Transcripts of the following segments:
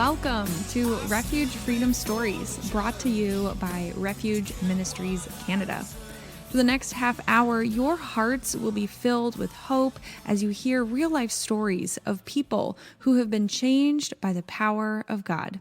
Welcome to Refuge Freedom Stories, brought to you by Refuge Ministries Canada. For the next half hour, your hearts will be filled with hope as you hear real-life stories of people who have been changed by the power of God.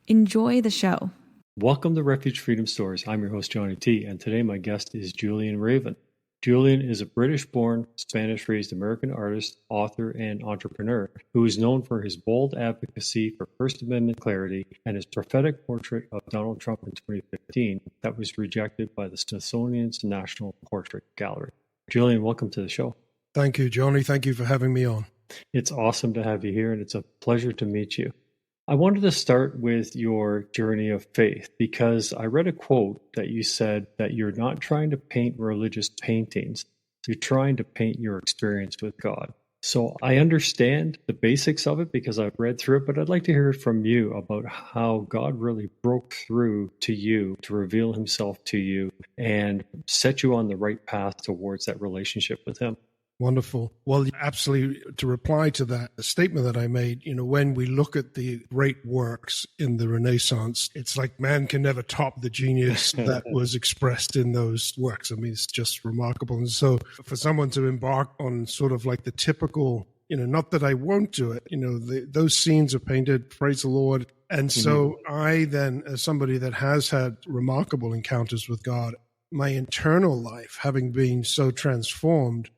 Enjoy the show. Welcome to Refuge Freedom Stories. I'm your host, Johnny T., and today my guest is Julian Raven. Julian is a British-born, Spanish-raised American artist, author, and entrepreneur who is known for his bold advocacy for First Amendment clarity and his prophetic portrait of Donald Trump in 2015 that was rejected by the Smithsonian's National Portrait Gallery. Julian, welcome to the show. Thank you, Johnny. Thank you for having me on. It's awesome to have you here, and it's a pleasure to meet you. I wanted to start with your journey of faith because I read a quote that you said that you're not trying to paint religious paintings, you're trying to paint your experience with God. So I understand the basics of it because I've read through it, but I'd like to hear from you about how God really broke through to you to reveal himself to you and set you on the right path towards that relationship with him. Wonderful. Well, absolutely. To reply to that statement that I made, when we look at the great works in the Renaissance, it's like man can never top the genius that was expressed in those works. I mean, it's just remarkable. And so for someone to embark on sort of like the typical, not that I won't do it, those scenes are painted, praise the Lord. And so I then, as somebody that has had remarkable encounters with God, my internal life having been so transformed,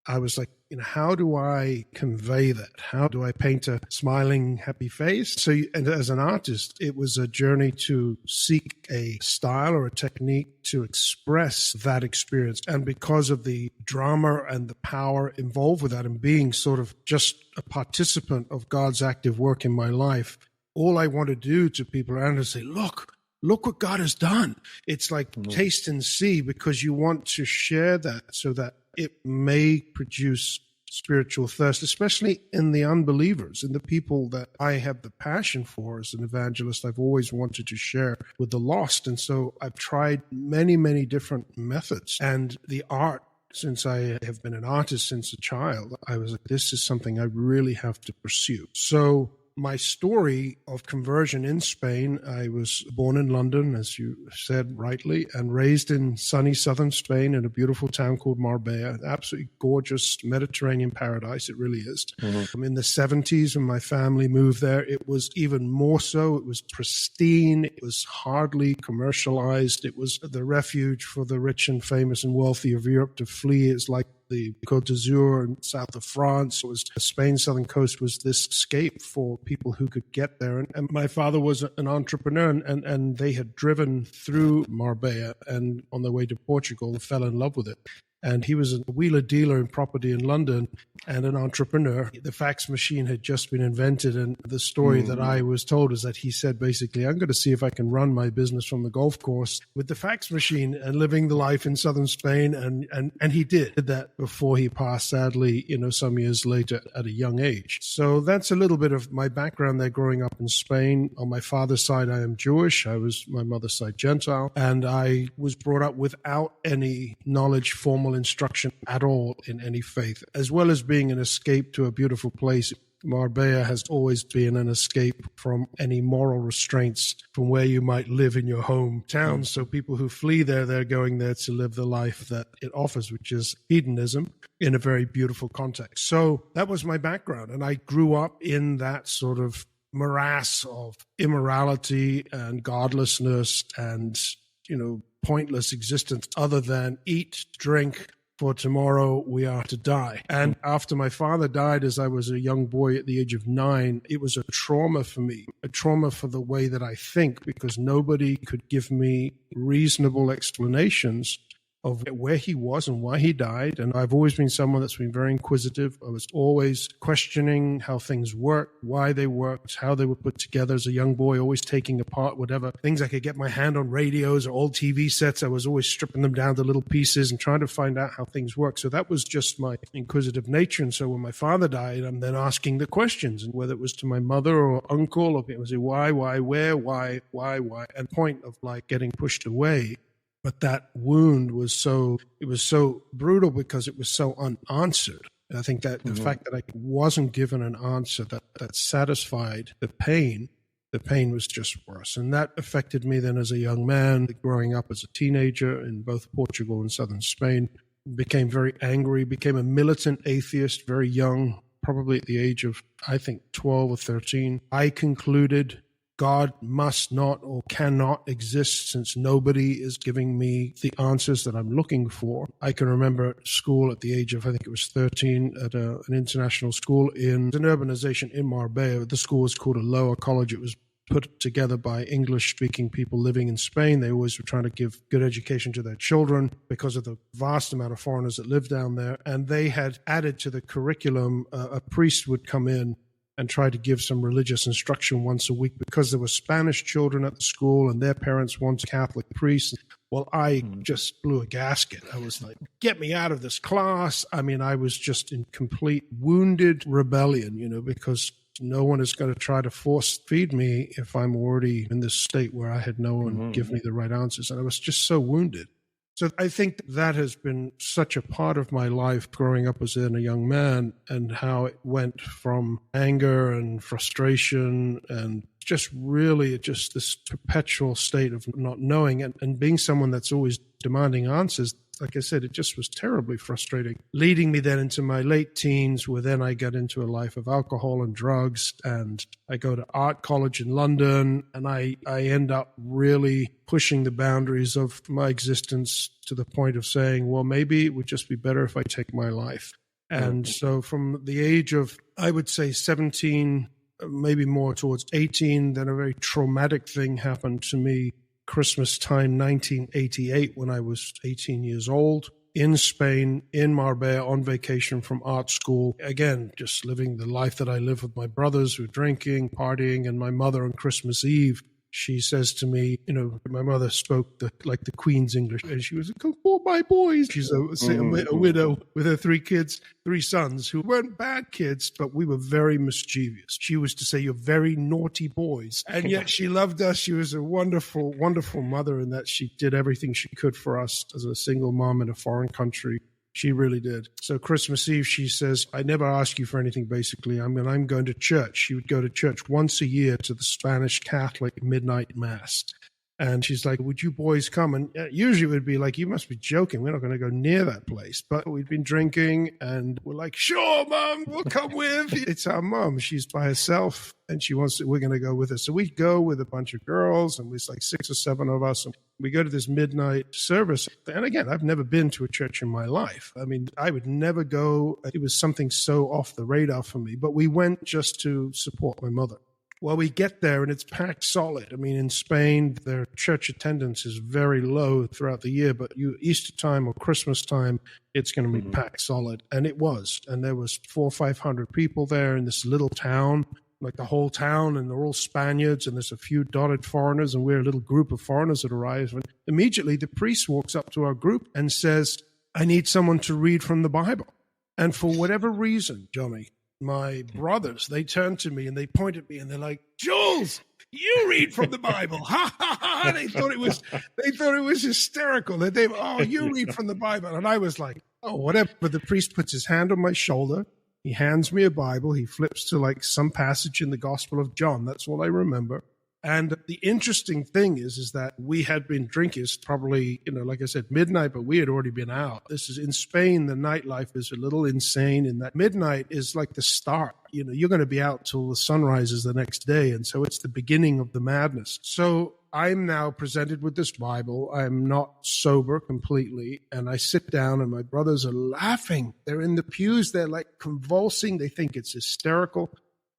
I was like, how do I convey that? How do I paint a smiling, happy face? And as an artist, it was a journey to seek a style or a technique to express that experience. And because of the drama and the power involved with that and being sort of just a participant of God's active work in my life, all I want to do to people around is say, look what God has done. It's like taste and see, because you want to share that so that it may produce spiritual thirst, especially in the unbelievers, in the people that I have the passion for as an evangelist. I've always wanted to share with the lost. And so I've tried many, many different methods. And the art, since I have been an artist since a child, I was like, this is something I really have to pursue. So my story of conversion in Spain, I was born in London, as you said rightly, and raised in sunny southern Spain in a beautiful town called Marbella, an absolutely gorgeous Mediterranean paradise. It really is. In the 70s, when my family moved there, it was even more so. It was pristine. It was hardly commercialized. It was the refuge for the rich and famous and wealthy of Europe to flee. It's like the Côte d'Azur in south of France. It was Spain's southern coast was this escape for people who could get there. And my father was an entrepreneur, and they had driven through Marbella and on their way to Portugal fell in love with it. And he was a wheeler dealer in property in London and an entrepreneur. The fax machine had just been invented. And the story that I was told is that he said, basically, I'm going to see if I can run my business from the golf course with the fax machine and living the life in southern Spain. And he did that before he passed, sadly, some years later at a young age. So that's a little bit of my background there growing up in Spain. On my father's side, I am Jewish. I was my mother's side Gentile. And I was brought up without any knowledge, formal instruction at all in any faith, as well as being an escape to a beautiful place. Marbella has always been an escape from any moral restraints from where you might live in your hometown. So people who flee there, they're going there to live the life that it offers, which is hedonism in a very beautiful context. So that was my background. And I grew up in that sort of morass of immorality and godlessness and, pointless existence other than eat, drink, for tomorrow we are to die. And after my father died as I was a young boy at the age of 9, it was a trauma for me, a trauma for the way that I think, because nobody could give me reasonable explanations of where he was and why he died. And I've always been someone that's been very inquisitive. I was always questioning how things worked, why they worked, how they were put together as a young boy, always taking apart whatever things I could get my hand on, radios or old TV sets. I was always stripping them down to little pieces and trying to find out how things work. So that was just my inquisitive nature. And so when my father died, I'm then asking the questions, and whether it was to my mother or uncle, or it was why, where, why, and point of like getting pushed away. But that wound was so brutal because it was so unanswered. And I think that the fact that I wasn't given an answer that satisfied the pain the pain was just worse. And that affected me then as a young man, growing up as a teenager in both Portugal and southern Spain. Became very angry, became a militant atheist very young, probably at the age of, I think, 12 or 13. I concluded God must not or cannot exist since nobody is giving me the answers that I'm looking for. I can remember at school at the age of, I think it was 13, at an international school in an urbanization in Marbella. The school was called a lower college. It was put together by English-speaking people living in Spain. They always were trying to give good education to their children because of the vast amount of foreigners that lived down there. And they had added to the curriculum, a priest would come in and try to give some religious instruction once a week because there were Spanish children at the school and their parents wanted Catholic priests. Well, I just blew a gasket. I was like, get me out of this class. I mean, I was just in complete wounded rebellion, because no one is going to try to force feed me if I'm already in this state where I had no one give me the right answers. And I was just so wounded. So I think that has been such a part of my life growing up as a young man, and how it went from anger and frustration and just really just this perpetual state of not knowing, and being someone that's always demanding answers. Like I said, it just was terribly frustrating, leading me then into my late teens, where then I got into a life of alcohol and drugs, and I go to art college in London, and I end up really pushing the boundaries of my existence to the point of saying, well, maybe it would just be better if I take my life. And so from the age of, I would say 17, maybe more towards 18, then a very traumatic thing happened to me. Christmas time, 1988, when I was 18 years old, in Spain, in Marbella, on vacation from art school. Again, just living the life that I live with my brothers who are drinking, partying, and my mother on Christmas Eve. She says to me, my mother spoke like the Queen's English, and she was like, oh, my boys. She's a widow with her three sons who weren't bad kids, but we were very mischievous. She was to say, you're very naughty boys. And yet she loved us. She was a wonderful, wonderful mother in that she did everything she could for us as a single mom in a foreign country. She really did. So Christmas Eve, she says, I never ask you for anything, basically. I'm going to church. She would go to church once a year to the Spanish Catholic midnight mass. And she's like, would you boys come? And usually it would be like, you must be joking. We're not going to go near that place. But we'd been drinking and we're like, sure, Mom, we'll come with. It's our mom. She's by herself and we're going to go with her. So we go with a bunch of girls, and it's like 6 or 7 of us. And we go to this midnight service. And again, I've never been to a church in my life. I mean, I would never go. It was something so off the radar for me. But we went just to support my mother. Well, we get there and it's packed solid. I mean, in Spain, their church attendance is very low throughout the year, but Easter time or Christmas time, it's going to be packed solid. And it was. And there was 400 or 500 people there in this little town, like the whole town, and they're all Spaniards, and there's a few dotted foreigners, and we're a little group of foreigners that arrive. And immediately the priest walks up to our group and says, I need someone to read from the Bible. And for whatever reason, Johnny, my brothers, they turned to me and they pointed at me and they're like, Jules, you read from the Bible. Ha ha ha. They thought it was hysterical. You read from the Bible. And I was like, oh, whatever. But the priest puts his hand on my shoulder. He hands me a Bible. He flips to like some passage in the Gospel of John. That's all I remember. And the interesting thing is that we had been drinking. It's probably, like I said, midnight, but we had already been out. This is in Spain. The nightlife is a little insane in that midnight is like the start. You're going to be out till the sun rises the next day. And so it's the beginning of the madness. So I'm now presented with this Bible. I'm not sober completely. And I sit down and my brothers are laughing. They're in the pews. They're like convulsing. They think it's hysterical.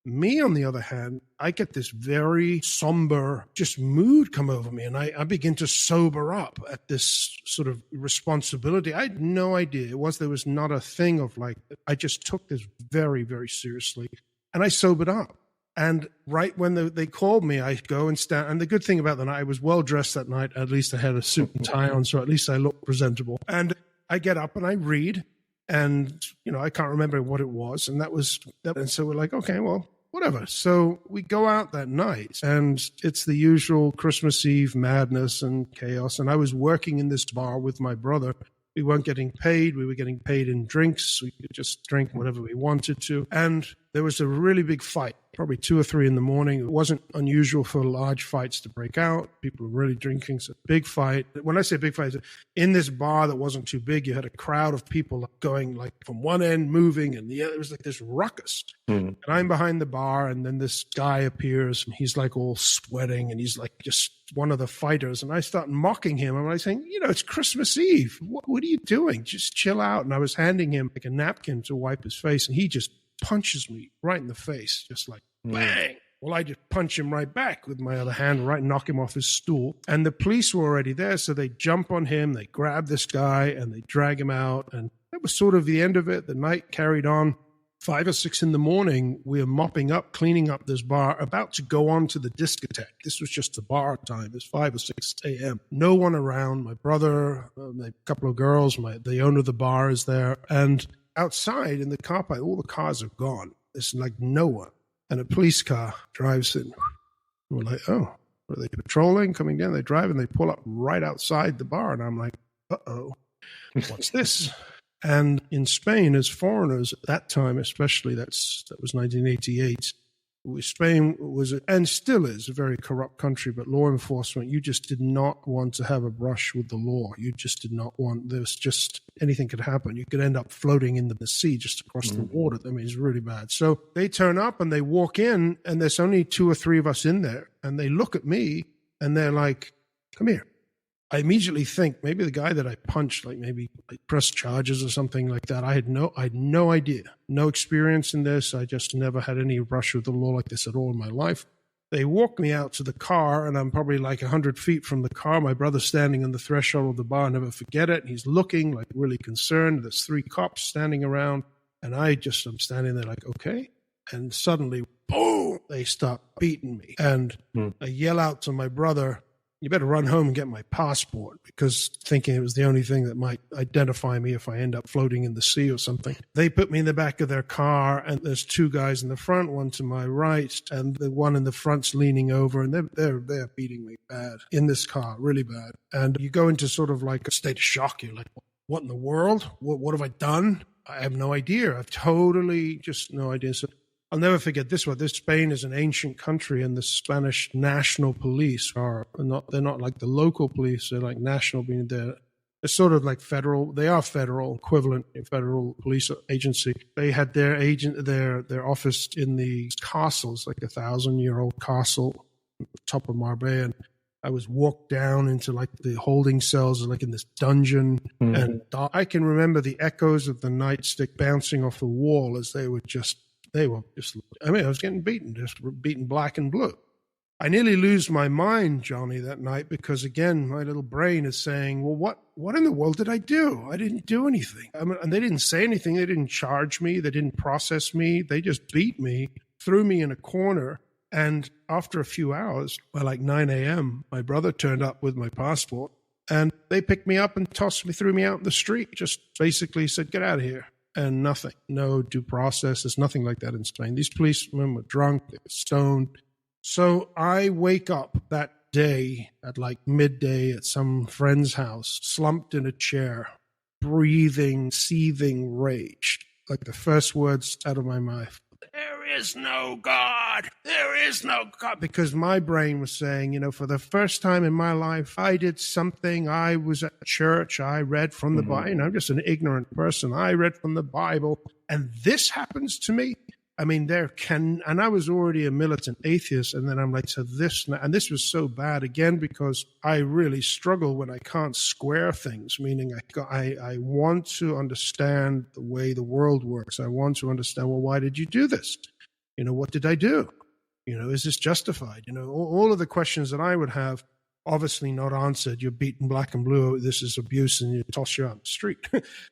Me, on the other hand, I get this very somber just mood come over me, and I begin to sober up at this sort of responsibility. I had no idea there was not a thing of like, I just took this very, very seriously, and I sobered up. And right when they called me, I go and stand. And the good thing about the night, I was well dressed that night. At least I had a suit and tie on, so at least I looked presentable. And I get up and I read, and I can't remember what it was, and and so we're like, okay, well, whatever. So we go out that night, and it's the usual Christmas Eve madness and chaos. And I was working in this bar with my brother. We weren't getting paid. We were getting paid in drinks. We could just drink whatever we wanted to. And there was a really big fight probably 2 or 3 in the morning. It wasn't unusual for large fights to break out. People were really drinking. So big fight. When I say big fight, in this bar that wasn't too big, you had a crowd of people going like from one end moving and the other. It was like this ruckus. And I'm behind the bar, and then this guy appears, and he's like all sweating, and he's like just one of the fighters. And I start mocking him. I'm like saying, it's Christmas Eve. What are you doing? Just chill out. And I was handing him like a napkin to wipe his face, and he just punches me right in the face, just like bang. Well, I just punch him right back with my other hand, right, knock him off his stool. And the police were already there, so they jump on him, they grab this guy, and they drag him out. And that was sort of the end of it. The night carried on. 5 or 6 in the morning, we are mopping up, cleaning up this bar, about to go on to the discotheque. This was just the bar time. It's 5 or 6 a.m. No one around. My brother, a couple of girls, the owner of the bar is there. And outside in the car park, all the cars are gone. There's like no one. And a police car drives in. We're like, oh, are they patrolling, coming down? They drive and they pull up right outside the bar. And I'm like, uh-oh, what's this? And in Spain, as foreigners at that time, especially, that was 1988, Spain was, and still is, a very corrupt country, but law enforcement, you just did not want to have a brush with the law. You just did not want, there's just, anything could happen. You could end up floating in the sea just across the water. I mean, it's really bad. So they turn up and they walk in, and there's only 2 or 3 of us in there, and they look at me and they're like, come here. I immediately think maybe the guy that I punched, like maybe pressed charges or something like that. I had no idea, no experience in this. I just never had any brush with the law like this at all in my life. They walk me out to the car, and I'm probably like 100 feet from the car. My brother's standing on the threshold of the bar. I'll never forget it. He's looking like really concerned. There's 3 cops standing around, and I'm standing there like, okay. And suddenly, boom, they start beating me. And I yell out to my brother, you better run home and get my passport, because thinking it was the only thing that might identify me if I end up floating in the sea or something. They put me in the back of their car, and there's 2 guys in the front, one to my right, and the one in the front's leaning over, and they're beating me bad in this car, really bad. And you go into sort of like a state of shock. You're like, what in the world? What have I done? I have no idea. I've totally just no idea. So I'll never forget this one. This Spain is an ancient country, and the Spanish national police they're not like the local police. They're like national, being they're sort of like federal. They are federal equivalent, federal police agency. They had their office in the castles, like 1,000-year-old castle, top of Marbella. And I was walked down into like the holding cells, like in this dungeon. And I can remember the echoes of the nightstick bouncing off the wall as they were just, I was getting beaten black and blue. I nearly lose my mind, Johnny, that night, because again, my little brain is saying, well, what in the world did I do? I didn't do anything. And they didn't say anything. They didn't charge me. They didn't process me. They just beat me, threw me in a corner. And after a few hours, by like 9 a.m., my brother turned up with my passport, and they picked me up and threw me out in the street, just basically said, get out of here. And nothing, no due process. There's nothing like that in Spain. These policemen were drunk, they were stoned. So I wake up that day at like midday at some friend's house, slumped in a chair, breathing, seething rage. Like the first words out of my mouth, there is no God. There is no God. Because my brain was saying, for the first time in my life, I did something. I was at church. I read from the Bible. I'm just an ignorant person. I read from the Bible. And this happens to me. I mean, and I was already a militant atheist. And then I'm like, and this was so bad again, because I really struggle when I can't square things, meaning I want to understand the way the world works. I want to understand, well, why did you do this? What did I do? Is this justified? All of the questions that I would have, obviously not answered. You're beaten black and blue. This is abuse, and you toss you out on the street.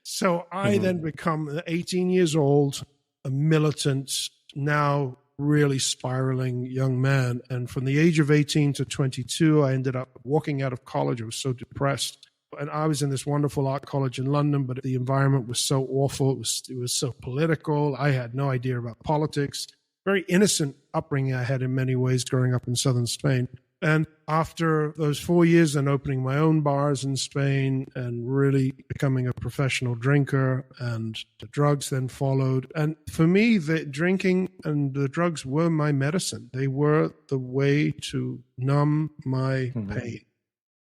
So I then become 18 years old, a militant, now really spiraling young man. And from the age of 18 to 22, I ended up walking out of college. I was so depressed. And I was in this wonderful art college in London, but the environment was so awful. It was so political. I had no idea about politics. Very innocent upbringing I had in many ways growing up in southern Spain. And after those 4 years, then opening my own bars in Spain and really becoming a professional drinker, and the drugs then followed. And for me, the drinking and the drugs were my medicine. They were the way to numb my pain.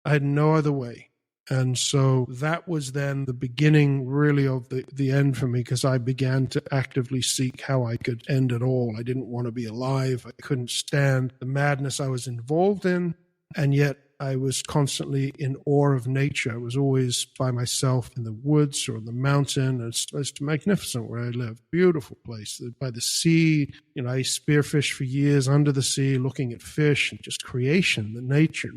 I had no other way. And so that was then the beginning really of the end for me, because I began to actively seek how I could end it all. I didn't want to be alive. I couldn't stand the madness I was involved in. And yet I was constantly in awe of nature. I was always by myself in the woods or on the mountain. It's magnificent where I live. Beautiful place by the sea. I spearfish for years under the sea, looking at fish and just creation, the nature.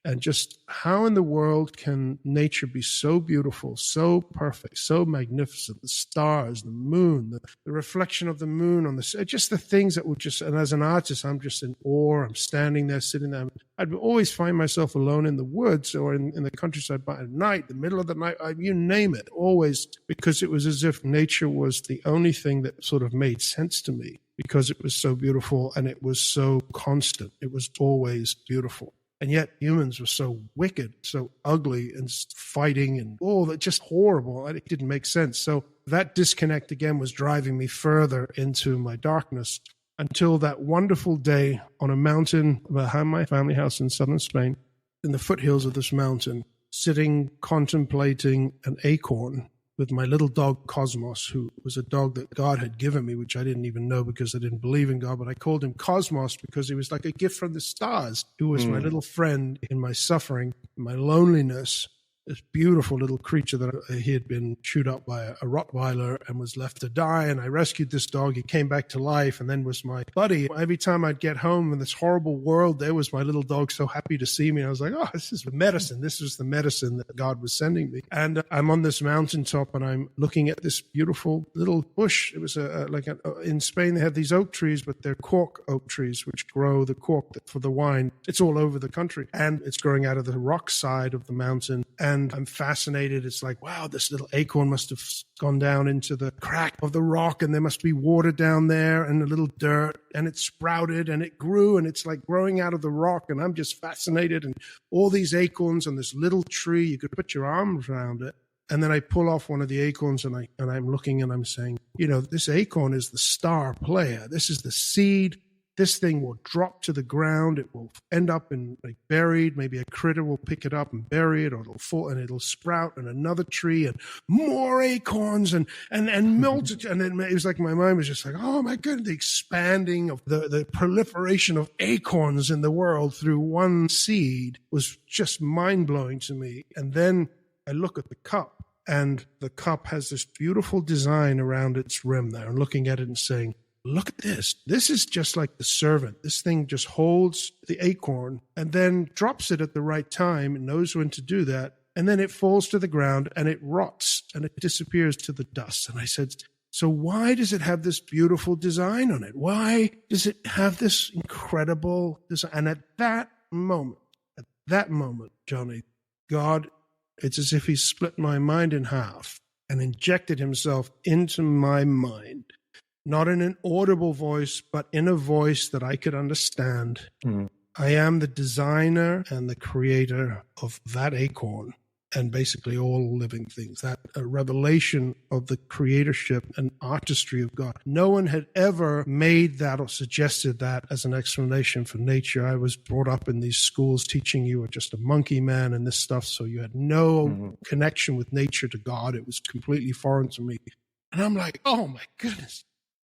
And just how in the world can nature be so beautiful, so perfect, so magnificent? The stars, the moon, the reflection of the moon on just the things that would just, and as an artist, I'm just in awe. I'm standing there, sitting there. I'd always find myself alone in the woods or in the countryside at night, the middle of the night, you name it, always, because it was as if nature was the only thing that sort of made sense to me, because it was so beautiful and it was so constant. It was always beautiful. And yet humans were so wicked, so ugly, and fighting and that just horrible. It didn't make sense. So that disconnect again was driving me further into my darkness, until that wonderful day on a mountain behind my family house in southern Spain, in the foothills of this mountain, sitting contemplating an acorn with my little dog Cosmos, who was a dog that God had given me, which I didn't even know because I didn't believe in God, but I called him Cosmos because he was like a gift from the stars, who was my little friend in my suffering, my loneliness. This beautiful little creature that he had been chewed up by a Rottweiler and was left to die. And I rescued this dog. He came back to life and then was my buddy. Every time I'd get home in this horrible world, there was my little dog so happy to see me. I was like, oh, this is medicine. This was the medicine that God was sending me. And I'm on this mountaintop and I'm looking at this beautiful little bush. It was in Spain, they have these oak trees, but they're cork oak trees, which grow the cork for the wine. It's all over the country. And it's growing out of the rock side of the mountain. And I'm fascinated. It's like, wow, this little acorn must have gone down into the crack of the rock, and there must be water down there and a little dirt, and it sprouted and it grew, and it's like growing out of the rock. And I'm just fascinated. And all these acorns on this little tree, you could put your arms around it. And then I pull off one of the acorns and I'm looking and I'm saying, this acorn is the star player. This is the seed. This thing will drop to the ground. It will end up buried. Maybe a critter will pick it up and bury it, or it'll fall and it'll sprout and another tree and more acorns and multitude. And then it was like my mind was just like, oh my goodness, the expanding of the proliferation of acorns in the world through one seed was just mind blowing to me. And then I look at the cup, and the cup has this beautiful design around its rim there, and looking at it and saying, look at this. This is just like the servant. This thing just holds the acorn and then drops it at the right time and knows when to do that. And then it falls to the ground and it rots and it disappears to the dust. And I said, so why does it have this beautiful design on it? Why does it have this incredible design? And at that moment, Johnny, God, it's as if he split my mind in half and injected himself into my mind. Not in an audible voice, but in a voice that I could understand. I am the designer and the creator of that acorn and basically all living things. That a revelation of the creatorship and artistry of God. No one had ever made that or suggested that as an explanation for nature. I was brought up in these schools teaching you were just a monkey man and this stuff, so you had no connection with nature to God. It was completely foreign to me. And I'm like, oh my goodness.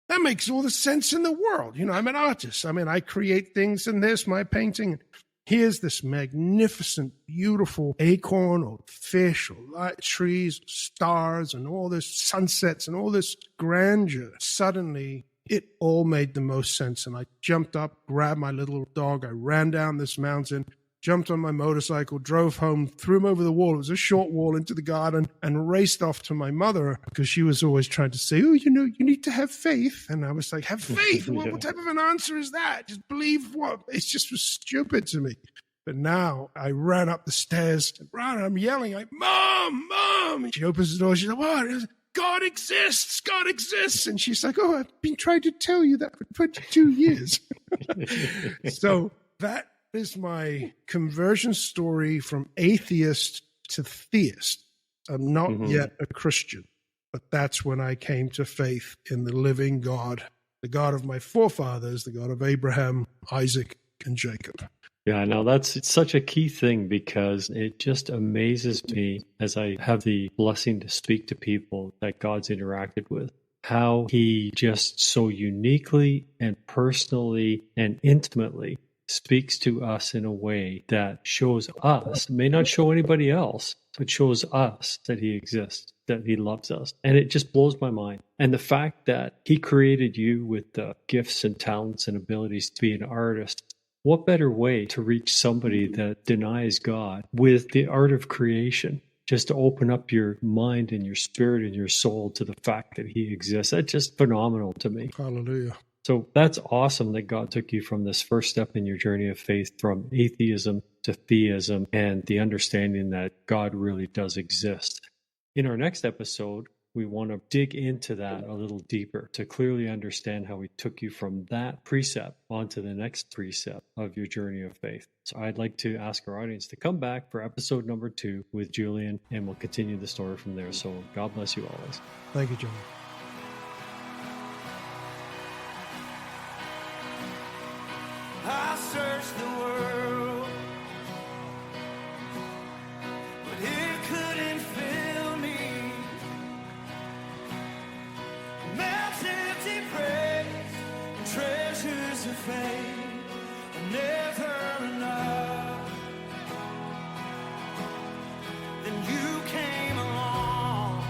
That makes all the sense in the world. I'm an artist. I create things in my painting. Here's this magnificent, beautiful acorn or fish or light trees, stars, and all this sunsets and all this grandeur. Suddenly, it all made the most sense. And I jumped up, grabbed my little dog. I ran down this mountain, jumped on my motorcycle, drove home, threw him over the wall. It was a short wall into the garden, and raced off to my mother because she was always trying to say, oh, you need to have faith. And I was like, have faith? What type of an answer is that? Just believe what? It just was stupid to me. But now I ran up the stairs, and I'm yelling like, Mom, Mom. And she opens the door. She's like, what? God exists. God exists. And she's like, oh, I've been trying to tell you that for 22 years. So That is my conversion story from atheist to theist. I'm not yet a Christian, but that's when I came to faith in the living God, the God of my forefathers, the God of Abraham, Isaac, and Jacob. Yeah, no, it's such a key thing because it just amazes me as I have the blessing to speak to people that God's interacted with, how he just so uniquely and personally and intimately speaks to us in a way that shows us, may not show anybody else, but shows us that he exists, that he loves us. And it just blows my mind. And the fact that he created you with the gifts and talents and abilities to be an artist, what better way to reach somebody that denies God with the art of creation? Just to open up your mind and your spirit and your soul to the fact that he exists. That's just phenomenal to me. Hallelujah. So that's awesome that God took you from this first step in your journey of faith, from atheism to theism, and the understanding that God really does exist. In our next episode, we want to dig into that a little deeper to clearly understand how he took you from that precept onto the next precept of your journey of faith. So I'd like to ask our audience to come back for episode number 2 with Julian, and we'll continue the story from there. So God bless you always. Thank you, John. I searched the world, but it couldn't fill me. Maps empty praise and treasures of fame are never enough. Then you came along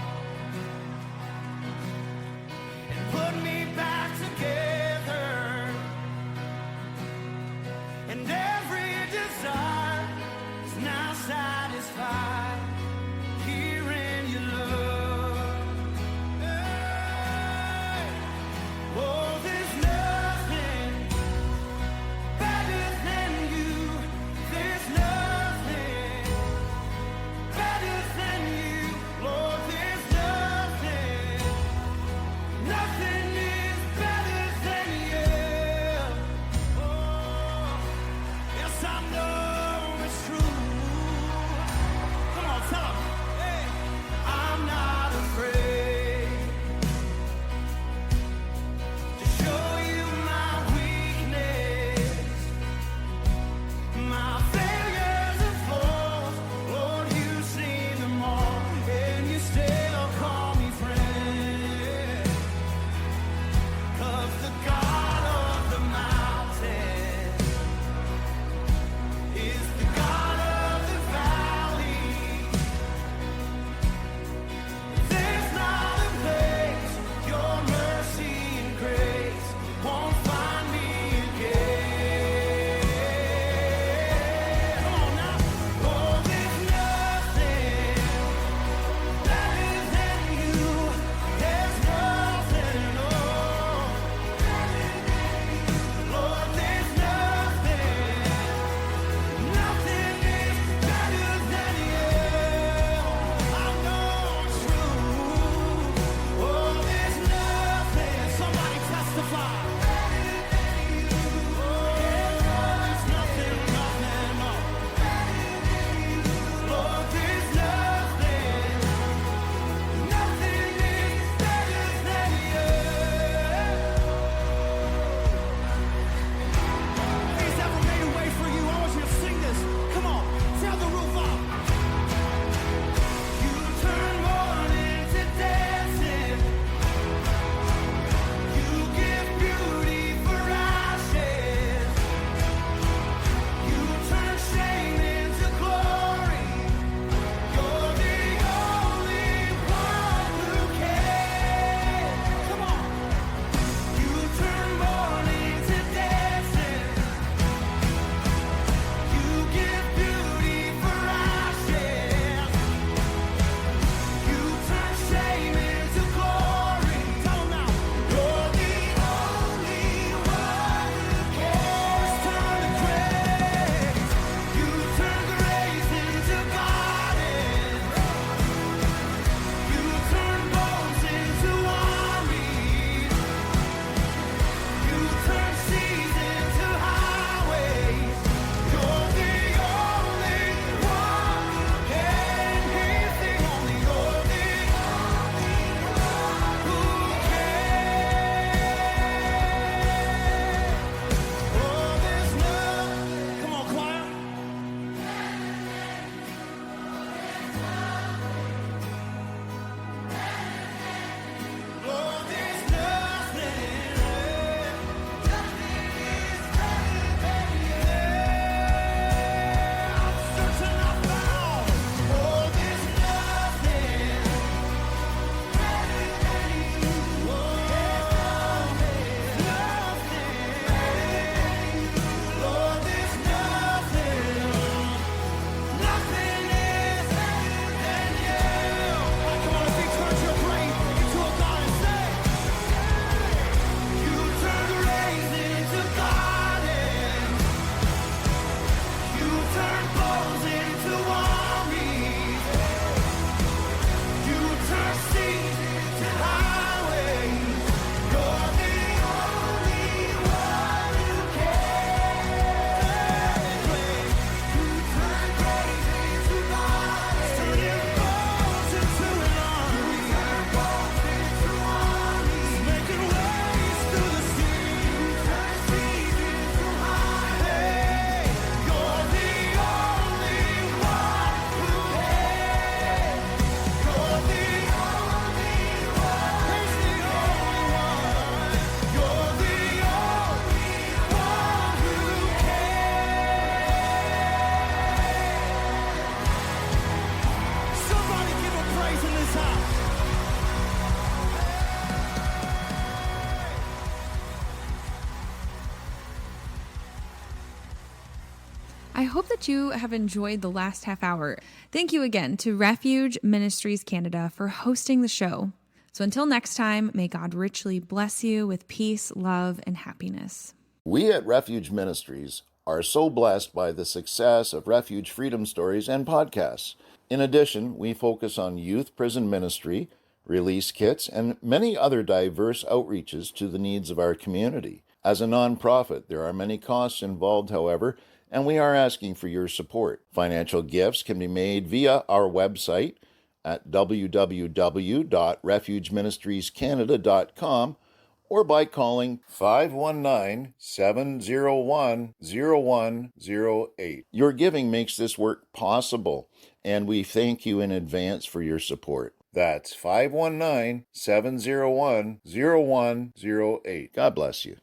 I hope that you have enjoyed the last half hour. Thank you again to Refuge Ministries Canada for hosting the show. So until next time, may God richly bless you with peace, love, and happiness. We at Refuge Ministries are so blessed by the success of Refuge Freedom Stories and podcasts. In addition, we focus on youth prison ministry, release kits, and many other diverse outreaches to the needs of our community. As a nonprofit, there are many costs involved, however, and we are asking for your support. Financial gifts can be made via our website at www.refugeministriescanada.com or by calling 519-701-0108. Your giving makes this work possible, and we thank you in advance for your support. That's 519-701-0108. God bless you.